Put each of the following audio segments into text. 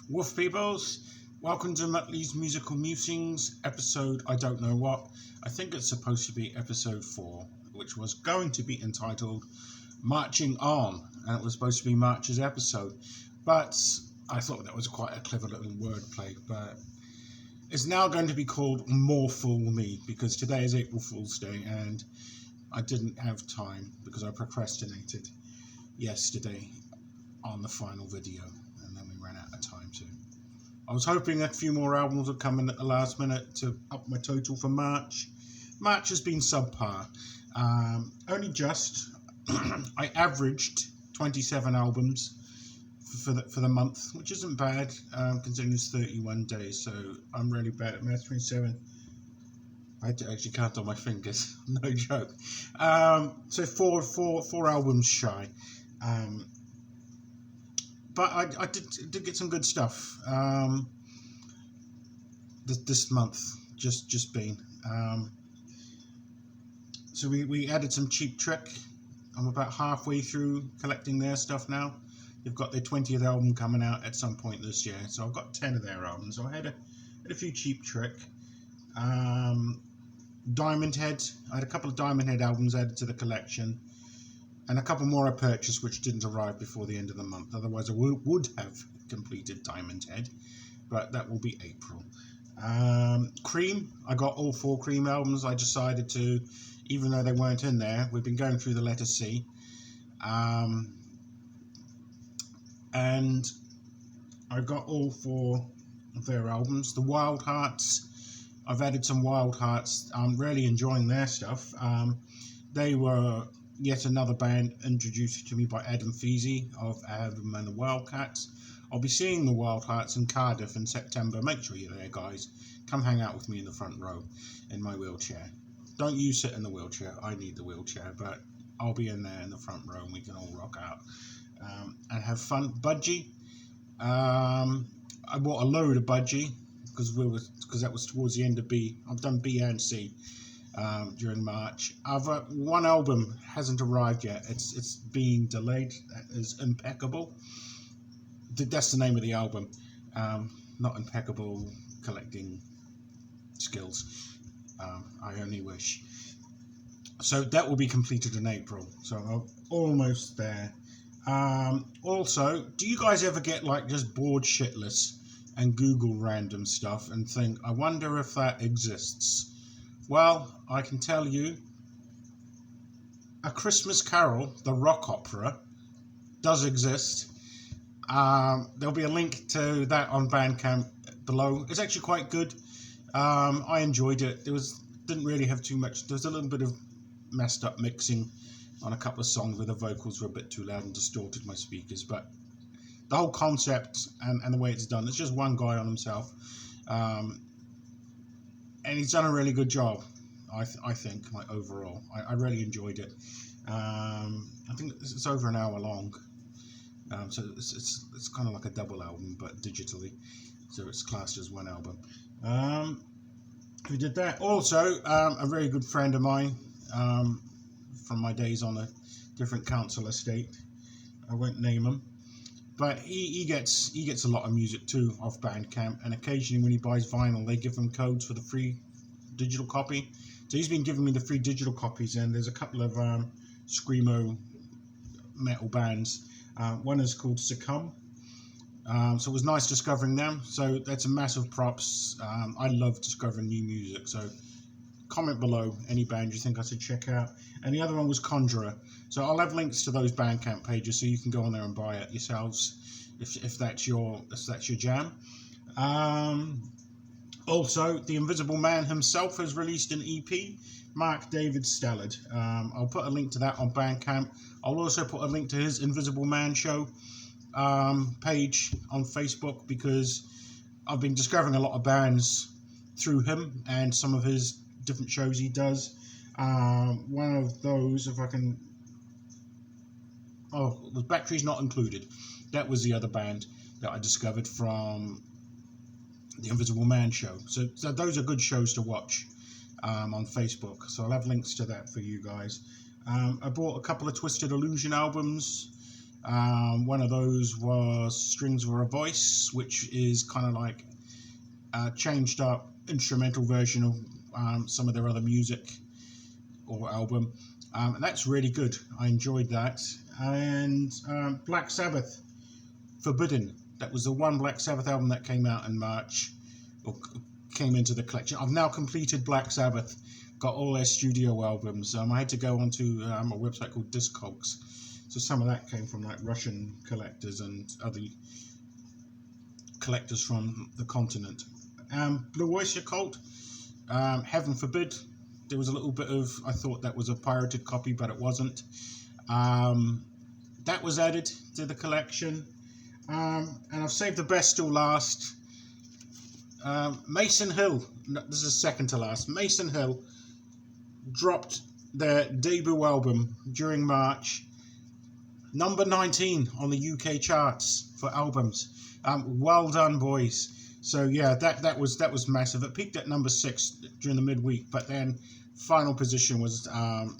Woof peoples, welcome to Muttley's Musical Musings, episode I don't know what. I think it's supposed to be episode 4, which was going to be entitled Marching On, and it was supposed to be March's episode. But I thought that was quite a clever little wordplay, but it's now going to be called More Fool Me, because today is April Fool's Day, and I didn't have time because I procrastinated yesterday on the final video, and then we ran out of time too. I was hoping a few more albums would come in at the last minute to up my total for March. March has been subpar. Only just. I averaged 27 albums for the month, which isn't bad considering it's 31 days. So I'm really bad at math. 27. I had to actually count on my fingers. No joke. So four albums shy. But I did get some good stuff this month, just been. So we added some Cheap Trick. I'm about halfway through collecting their stuff now. They've got their 20th album coming out at some point this year, so I've got 10 of their albums. So I had a few Cheap Trick. Diamond Head. I had a couple of Diamond Head albums added to the collection. And a couple more I purchased which didn't arrive before the end of the month. Otherwise I would have completed Diamond Head, but that will be April. Cream, I got all 4 Cream albums. I decided to, even though they weren't in there, we've been going through the letter C. And I got all 4 of their albums. The Wild Hearts, I've added some Wild Hearts. I'm really enjoying their stuff. They were yet another band introduced to me by Adam Feasy of Adam and the Hellcats. I'll be seeing the Wild Hearts in Cardiff in September. Make sure you're there, guys. Come hang out with me in the front row in my wheelchair. Don't you sit in the wheelchair. I need the wheelchair, but I'll be in there in the front row and we can all rock out and have fun. Budgie. I bought a load of Budgie because that was towards the end of B. I've done B and C. During March. One album hasn't arrived yet. It's being delayed. That is Impeccable. That's the name of the album. Not Impeccable Collecting Skills. I only wish. So that will be completed in April. So I'm almost there. Also, do you guys ever get like just bored shitless and Google random stuff and think, I wonder if that exists? Well, I can tell you, A Christmas Carol, the rock opera, does exist. There'll be a link to that on Bandcamp below. It's actually quite good. I enjoyed it. Didn't really have too much. There was a little bit of messed up mixing on a couple of songs where the vocals were a bit too loud and distorted my speakers. But the whole concept and the way it's done, it's just one guy on himself. And he's done a really good job, I think, like overall. I really enjoyed it. I think it's over an hour long. So it's kind of like a double album, but digitally. So it's classed as one album. Who did that? Also, a very good friend of mine from my days on a different council estate. I won't name him. But he gets a lot of music too off Bandcamp, and occasionally when he buys vinyl, they give him codes for the free digital copy. So he's been giving me the free digital copies, and there's a couple of screamo metal bands. One is called Succumb. So it was nice discovering them. So that's a massive props. I love discovering new music. So comment below any band you think I should check out. And the other one was Conjurer. So I'll have links to those Bandcamp pages so you can go on there and buy it yourselves if that's your jam. Also, the Invisible Man himself has released an EP, Mark David Stallard. I'll put a link to that on Bandcamp. I'll also put a link to his Invisible Man show page on Facebook, because I've been discovering a lot of bands through him and some of his different shows he does. One of those, if I can... Oh, the Batteries Not Included. That was the other band that I discovered from the Invisible Man show. So those are good shows to watch on Facebook. So I'll have links to that for you guys. I bought a couple of Twisted Illusion albums. One of those was Strings for a Voice, which is kind of like a changed up instrumental version of some of their other music or album. And that's really good. I enjoyed that. And Black Sabbath, Forbidden. That was the one Black Sabbath album that came out in March, or came into the collection. I've now completed Black Sabbath, got all their studio albums. I had to go onto a website called Discogs. So some of that came from like Russian collectors and other collectors from the continent. Blue Oyster Cult, Heaven Forbid. There was a little bit of, I thought that was a pirated copy, but it wasn't. That was added to the collection. And I've saved the best till last. Mason Hill, this is second to last. Mason Hill dropped their debut album during March. Number 19 on the UK charts for albums. Well done, boys. So yeah, that was massive. It peaked at number 6 during the midweek, but then final position was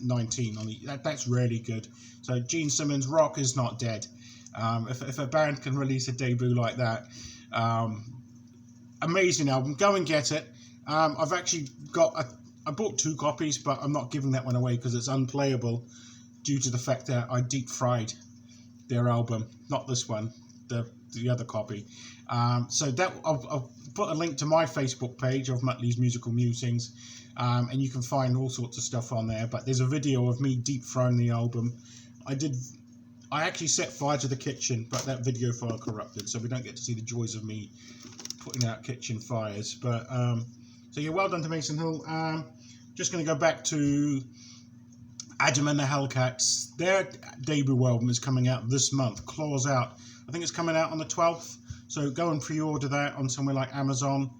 19 on the. That's really good. So Gene Simmons, rock is not dead. If a band can release a debut like that, amazing album. Go and get it. I've actually I bought 2 copies, but I'm not giving that one away because it's unplayable due to the fact that I deep fried their album, not this one, the other copy. So that I'll put a link to my Facebook page of Muttley's Musical Musings, and you can find all sorts of stuff on there. But there's a video of me deep frying the album. I actually set fire to the kitchen, but that video file corrupted, so we don't get to see the joys of me putting out kitchen fires. But so yeah, well done to Mason Hill. Just going to go back to Adam and the Hellcats. Their debut album is coming out this month. Claws Out. I think it's coming out on the 12th. So go and pre-order that on somewhere like Amazon.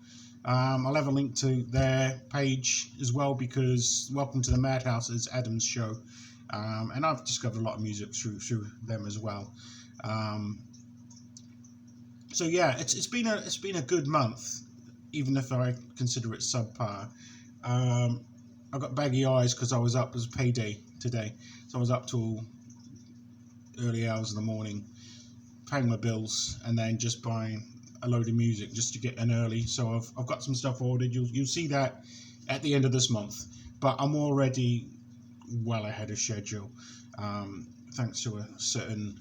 I'll have a link to their page as well, because Welcome to the Madhouse is Adam's show. And I've discovered a lot of music through them as well. So yeah, it's been a good month, even if I consider it subpar. I got baggy eyes because I was up. It was payday today, so I was up till early hours of the morning, paying my bills, and then just buying a load of music just to get in early. So I've got some stuff ordered. You'll see that at the end of this month, but I'm already well ahead of schedule, thanks to a certain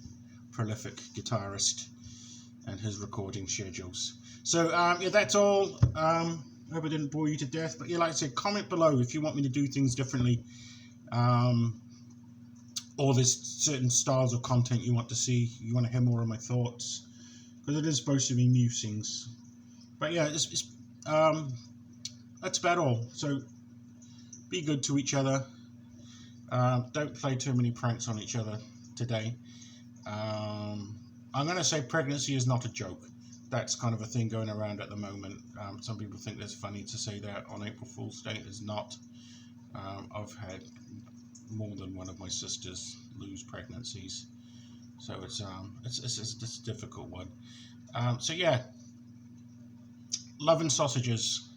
prolific guitarist and his recording schedules. So yeah, that's all. I hope I didn't bore you to death, but yeah, like I said, comment below if you want me to do things differently, or there's certain styles of content you want to see, you want to hear more of my thoughts, because it is supposed to be musings. But yeah, that's about all. So be good to each other. Don't play too many pranks on each other today. I'm going to say pregnancy is not a joke. That's kind of a thing going around at the moment. Some people think that's funny to say that on April Fool's Day. It's not. I've had more than one of my sisters lose pregnancies, so it's a difficult one. So yeah, love and sausages.